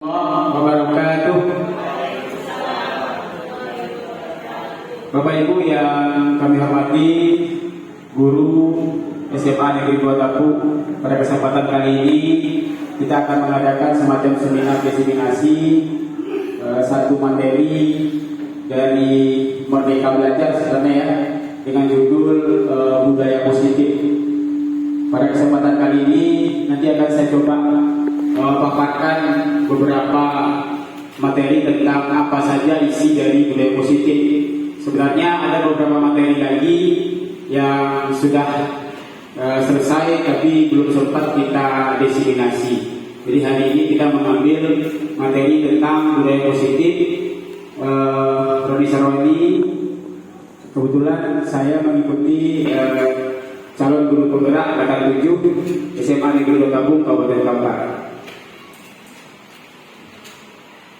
Wabarakatuh. Bapak Ibu yang kami hormati, guru SMA Negeri 2 Tapuk, pada kesempatan kali ini kita akan mengadakan semacam seminar diseminasi satu materi dari Merdeka Belajar sebenarnya ya, dengan judul budaya positif. Pada kesempatan kali ini nanti akan saya coba paparkan beberapa materi tentang apa saja isi dari budaya positif. Sebenarnya ada beberapa materi lagi yang sudah selesai tapi belum sempat kita diseminasi. Jadi hari ini kita mengambil materi tentang budaya positif. Roni Saroni, kebetulan saya mengikuti calon guru penggerak angkatan 7 SMA Negeri 2 Tapuk Kabupaten Kampar.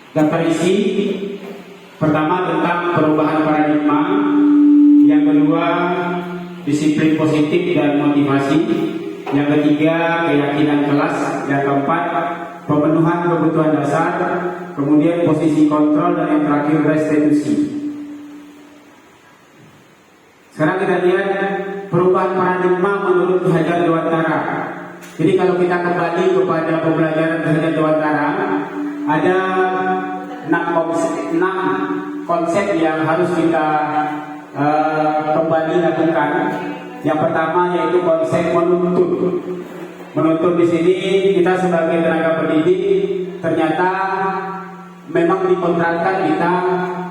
Daftar isi pertama tentang perubahan paradigma, yang kedua disiplin positif dan motivasi, yang ketiga keyakinan kelas, yang keempat pemenuhan kebutuhan dasar, kemudian posisi kontrol, dan yang terakhir restitusi. Sekarang kita lihat perubahan paradigma menurut Ki Hajar Dewantara. Jadi kalau kita kembali kepada pembelajaran Ki Hajar Dewantara, ada 6 konsep yang harus kita kembali lakukan. Yang pertama yaitu konsep menuntut. Menuntut di sini kita sebagai tenaga pendidik ternyata memang dikontrakkan kita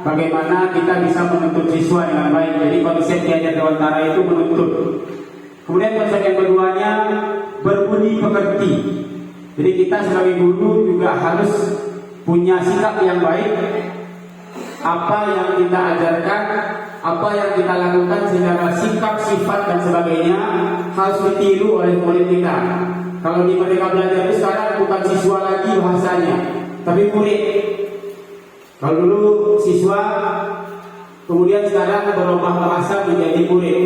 bagaimana kita bisa menuntut siswa dengan baik. Jadi konsep Ki Hajar Dewantara itu menuntut. Kemudian konsep yang keduanya berbudi pekerti. Jadi kita sebagai guru juga harus punya sikap yang baik. Apa yang kita ajarkan, apa yang kita lakukan secara sikap, sifat dan sebagainya harus ditiru oleh murid kita. Kalau di Merdeka Belajar itu sekarang bukan siswa lagi bahasanya, tapi murid. Kalau dulu siswa, kemudian sekarang berubah bahasa menjadi murid.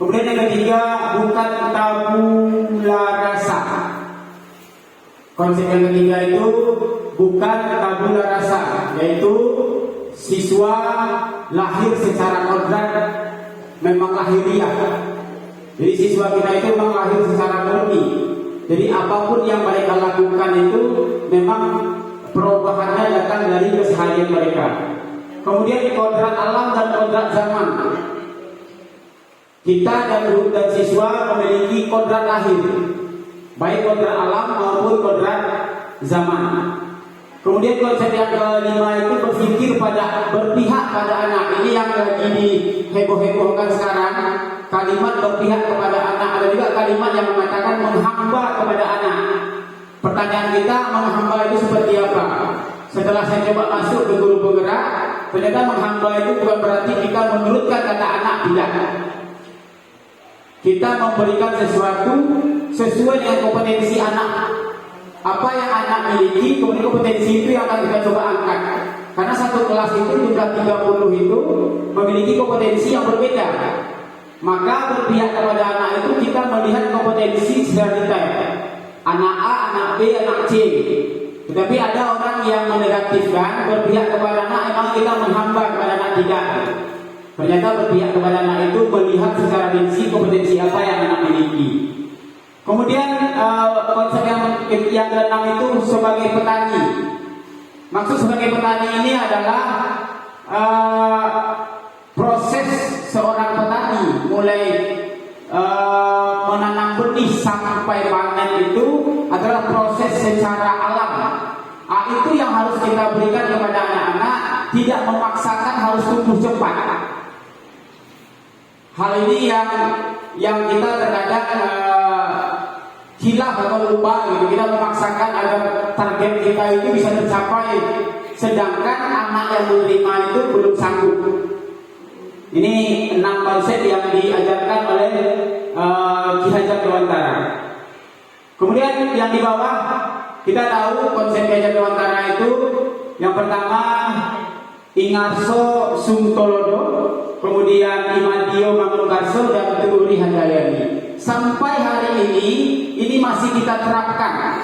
Kemudian yang ketiga, bukan tabula rasa. Konsep yang ketiga itu bukan tabula rasa, yaitu siswa lahir secara kodrat, memang lahiriah. Jadi siswa kita itu memang lahir secara murni. Jadi apapun yang mereka lakukan itu memang perubahannya datang dari keseharian mereka. Kemudian kodrat alam dan kodrat zaman. Kita dan guru dan siswa memiliki kodrat lahir, baik kodrat alam maupun kodrat zaman. Kemudian konsep yang kelima itu berpihak pada anak. Ini yang lagi diheboh-hebohkan sekarang. Kalimat berpihak kepada anak. Ada juga kalimat yang mengatakan menghamba kepada anak. Pertanyaan kita, menghamba itu seperti apa? Setelah saya coba masuk ke guru penggerak, ternyata menghamba itu bukan berarti kita menurutkan kata anak, tidak. Kita memberikan sesuatu sesuai dengan kompetensi anak. Apa yang anak miliki, kemudian kompetensi itu yang akan kita coba angkat. Karena satu kelas itu jumlah 30 itu memiliki kompetensi yang berbeda. Maka berpihak kepada anak itu kita melihat kompetensi secara detail. Anak A, anak B, anak C. Tetapi ada orang yang menegatifkan berpihak kepada anak, emang kita menghamba kepada anak, tidak. Ternyata berpihak kepada anak itu melihat secara rinci kompetensi apa yang anak miliki. Kemudian konsep yang keenam itu sebagai petani. Maksud sebagai petani ini adalah proses seorang petani mulai menanam benih sampai panen itu adalah proses secara alam. Itu yang harus kita berikan kepada anak-anak, tidak memaksakan harus tumbuh cepat. Hal ini yang kita terkadang hilaf atau lupa gitu. Kita memaksakan agar target kita itu bisa tercapai, sedangkan anak yang menerima itu belum sanggup. Ini 6 konsep yang diajarkan oleh Ki Hajar Dewantara. Kemudian yang di bawah kita tahu konsep Ki Hajar Dewantara itu yang pertama Ingarso Sungtolodo, kemudian Imadio Mangunkarso dan Turi Handayani. Sampai hari ini masih kita terapkan.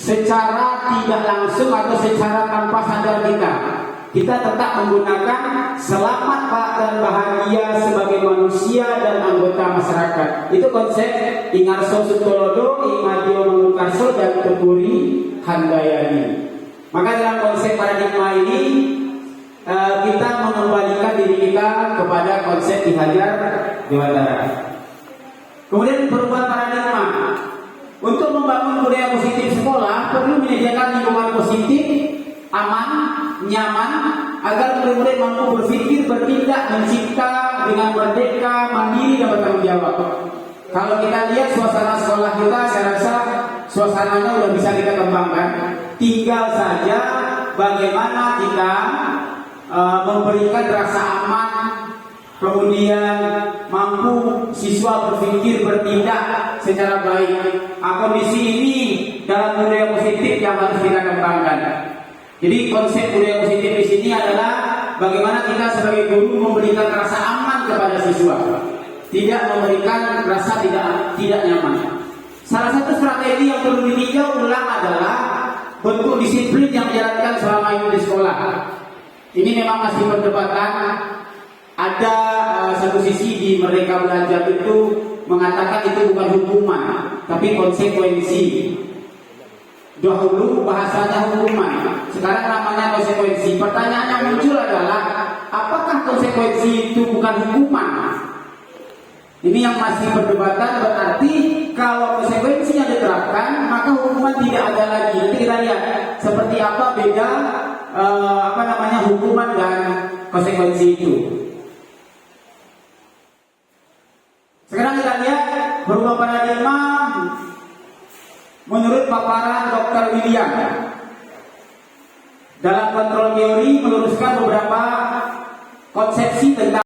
secara tidak langsung atau secara tanpa sadar kita tetap menggunakan selamat dan bahagia sebagai manusia dan anggota masyarakat. Itu konsep Ingarso Sutolodo, Imadio Mangunkarso, dan Tepuri Handayani. Maka dalam konsep paradigma ini kita mengembalikan diri kita kepada konsep Ki Hajar Dewantara. Kemudian perubahan paradigma. Untuk membangun budaya positif sekolah perlu menyediakan lingkungan positif, aman, nyaman, agar murid-murid mampu berpikir, bertindak, mencipta dengan merdeka, mandiri, dan bertanggung jawab. Kalau kita lihat suasana sekolah kita, saya rasa suasananya sudah bisa kita kembangkan. Tinggal saja bagaimana kita memberikan rasa aman, kemudian mampu siswa berpikir, bertindak secara baik. Kondisi ini dalam budaya positif yang harus kita kembangkan. Jadi konsep budaya positif di sini adalah bagaimana kita sebagai guru memberikan rasa aman kepada siswa, tidak memberikan rasa tidak nyaman. Salah satu strategi yang perlu ditinjau ulang adalah bentuk disiplin yang dijalankan selama ini di sekolah. Ini memang masih perdebatan. Ada satu sisi di Merdeka Belajar itu mengatakan itu bukan hukuman, tapi konsekuensi. Dahulu bahasanya hukuman, sekarang namanya konsekuensi. Pertanyaan yang muncul adalah, apakah konsekuensi itu bukan hukuman? Ini yang masih perdebatan. Berarti kalau konsekuensinya diterapkan, maka hukuman tidak ada lagi. Nanti kita lihat seperti apa beda hukuman dan konsekuensi itu. Sekarang kita lihat berubah paradigma menurut paparan Dr. William. Dalam kontrol teori meluruskan beberapa konsepsi tentang